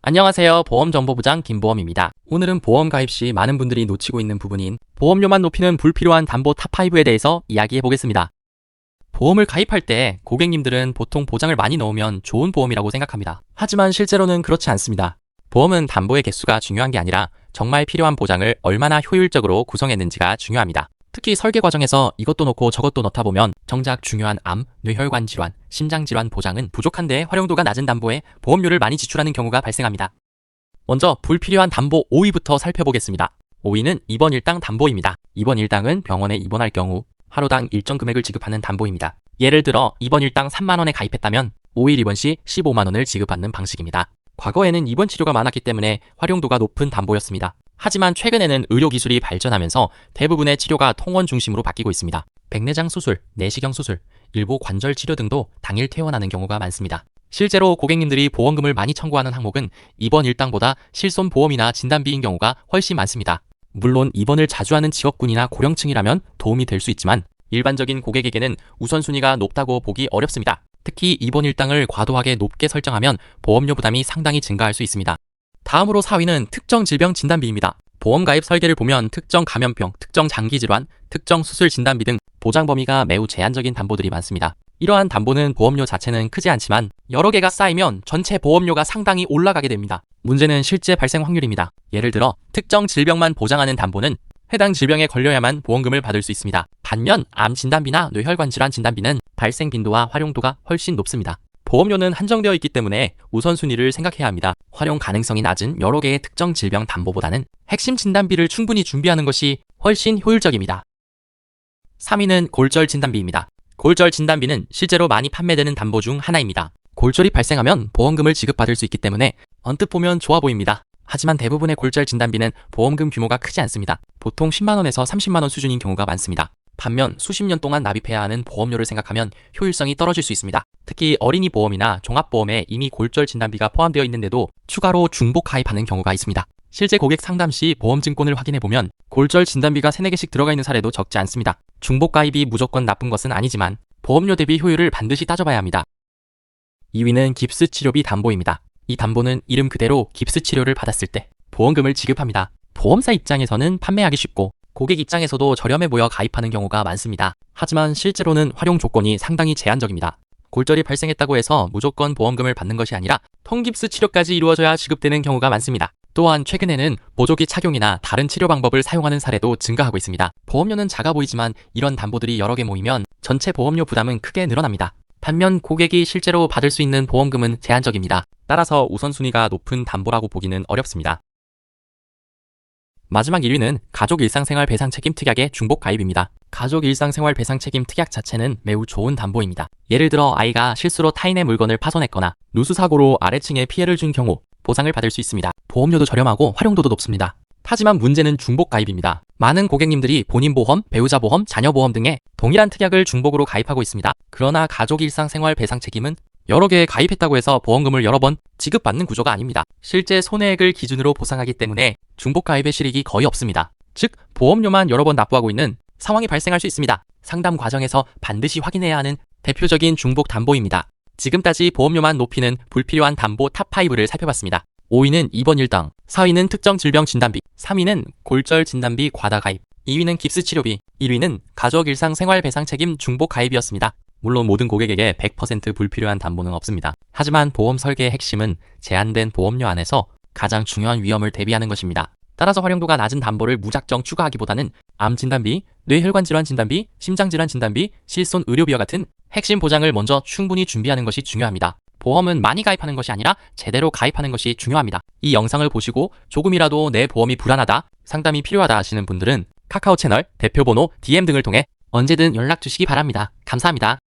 안녕하세요. 보험정보부장 김보험입니다. 오늘은 보험 가입 시 많은 분들이 놓치고 있는 부분인 보험료만 높이는 불필요한 담보 탑5에 대해서 이야기해 보겠습니다. 보험을 가입할 때 고객님들은 보통 보장을 많이 넣으면 좋은 보험이라고 생각합니다. 하지만 실제로는 그렇지 않습니다. 보험은 담보의 개수가 중요한 게 아니라 정말 필요한 보장을 얼마나 효율적으로 구성했는지가 중요합니다. 특히 설계 과정에서 이것도 넣고 저것도 넣다 보면 정작 중요한 암, 뇌혈관 질환, 심장 질환 보장은 부족한데 활용도가 낮은 담보에 보험료를 많이 지출하는 경우가 발생합니다. 먼저 불필요한 담보 5위부터 살펴보겠습니다. 5위는 입원 일당 담보입니다. 입원 일당은 병원에 입원할 경우 하루당 일정 금액을 지급하는 담보입니다. 예를 들어 입원 일당 3만 원에 가입했다면 5일 입원 시 15만 원을 지급받는 방식입니다. 과거에는 입원 치료가 많았기 때문에 활용도가 높은 담보였습니다. 하지만 최근에는 의료기술이 발전하면서 대부분의 치료가 통원 중심으로 바뀌고 있습니다. 백내장 수술, 내시경 수술, 일부 관절 치료 등도 당일 퇴원하는 경우가 많습니다. 실제로 고객님들이 보험금을 많이 청구하는 항목은 입원 일당보다 실손보험이나 진단비인 경우가 훨씬 많습니다. 물론 입원을 자주 하는 직업군이나 고령층이라면 도움이 될 수 있지만 일반적인 고객에게는 우선순위가 높다고 보기 어렵습니다. 특히 입원 일당을 과도하게 높게 설정하면 보험료 부담이 상당히 증가할 수 있습니다. 다음으로 4위는 특정 질병 진단비입니다. 보험 가입 설계를 보면 특정 감염병, 특정 장기질환, 특정 수술 진단비 등 보장 범위가 매우 제한적인 담보들이 많습니다. 이러한 담보는 보험료 자체는 크지 않지만 여러 개가 쌓이면 전체 보험료가 상당히 올라가게 됩니다. 문제는 실제 발생 확률입니다. 예를 들어 특정 질병만 보장하는 담보는 해당 질병에 걸려야만 보험금을 받을 수 있습니다. 반면 암 진단비나 뇌혈관 질환 진단비는 발생 빈도와 활용도가 훨씬 높습니다. 보험료는 한정되어 있기 때문에 우선순위를 생각해야 합니다. 활용 가능성이 낮은 여러 개의 특정 질병 담보보다는 핵심 진단비를 충분히 준비하는 것이 훨씬 효율적입니다. 3위는 골절 진단비입니다. 골절 진단비는 실제로 많이 판매되는 담보 중 하나입니다. 골절이 발생하면 보험금을 지급받을 수 있기 때문에 언뜻 보면 좋아 보입니다. 하지만 대부분의 골절 진단비는 보험금 규모가 크지 않습니다. 보통 10만 원에서 30만 원 수준인 경우가 많습니다. 반면 수십 년 동안 납입해야 하는 보험료를 생각하면 효율성이 떨어질 수 있습니다. 특히 어린이 보험이나 종합보험에 이미 골절 진단비가 포함되어 있는데도 추가로 중복 가입하는 경우가 있습니다. 실제 고객 상담 시 보험증권을 확인해보면 골절 진단비가 3-4개씩 들어가 있는 사례도 적지 않습니다. 중복 가입이 무조건 나쁜 것은 아니지만 보험료 대비 효율을 반드시 따져봐야 합니다. 2위는 깁스 치료비 담보입니다. 이 담보는 이름 그대로 깁스 치료를 받았을 때 보험금을 지급합니다. 보험사 입장에서는 판매하기 쉽고 고객 입장에서도 저렴해 보여 가입하는 경우가 많습니다. 하지만 실제로는 활용 조건이 상당히 제한적입니다. 골절이 발생했다고 해서 무조건 보험금을 받는 것이 아니라 통깁스 치료까지 이루어져야 지급되는 경우가 많습니다. 또한 최근에는 보조기 착용이나 다른 치료 방법을 사용하는 사례도 증가하고 있습니다. 보험료는 작아 보이지만 이런 담보들이 여러 개 모이면 전체 보험료 부담은 크게 늘어납니다. 반면 고객이 실제로 받을 수 있는 보험금은 제한적입니다. 따라서 우선순위가 높은 담보라고 보기는 어렵습니다. 마지막 1위는 가족 일상생활 배상 책임 특약의 중복 가입입니다. 가족 일상생활 배상 책임 특약 자체는 매우 좋은 담보입니다. 예를 들어 아이가 실수로 타인의 물건을 파손했거나 누수사고로 아래층에 피해를 준 경우 보상을 받을 수 있습니다. 보험료도 저렴하고 활용도도 높습니다. 하지만 문제는 중복 가입입니다. 많은 고객님들이 본인 보험, 배우자 보험, 자녀 보험 등의 동일한 특약을 중복으로 가입하고 있습니다. 그러나 가족 일상생활 배상 책임은 여러 개에 가입했다고 해서 보험금을 여러 번 지급받는 구조가 아닙니다. 실제 손해액을 기준으로 보상하기 때문에 중복 가입의 실익이 거의 없습니다. 즉, 보험료만 여러 번 납부하고 있는 상황이 발생할 수 있습니다. 상담 과정에서 반드시 확인해야 하는 대표적인 중복 담보입니다. 지금까지 보험료만 높이는 불필요한 담보 탑5를 살펴봤습니다. 5위는 입원 일당, 4위는 특정 질병 진단비, 3위는 골절 진단비 과다 가입, 2위는 깁스 치료비, 1위는 가족 일상 생활 배상 책임 중복 가입이었습니다. 물론 모든 고객에게 100% 불필요한 담보는 없습니다. 하지만 보험 설계의 핵심은 제한된 보험료 안에서 가장 중요한 위험을 대비하는 것입니다. 따라서 활용도가 낮은 담보를 무작정 추가하기보다는 암 진단비, 뇌혈관 질환 진단비, 심장 질환 진단비, 실손 의료비와 같은 핵심 보장을 먼저 충분히 준비하는 것이 중요합니다. 보험은 많이 가입하는 것이 아니라 제대로 가입하는 것이 중요합니다. 이 영상을 보시고 조금이라도 내 보험이 불안하다, 상담이 필요하다 하시는 분들은 카카오 채널, 대표번호, DM 등을 통해 언제든 연락 주시기 바랍니다. 감사합니다.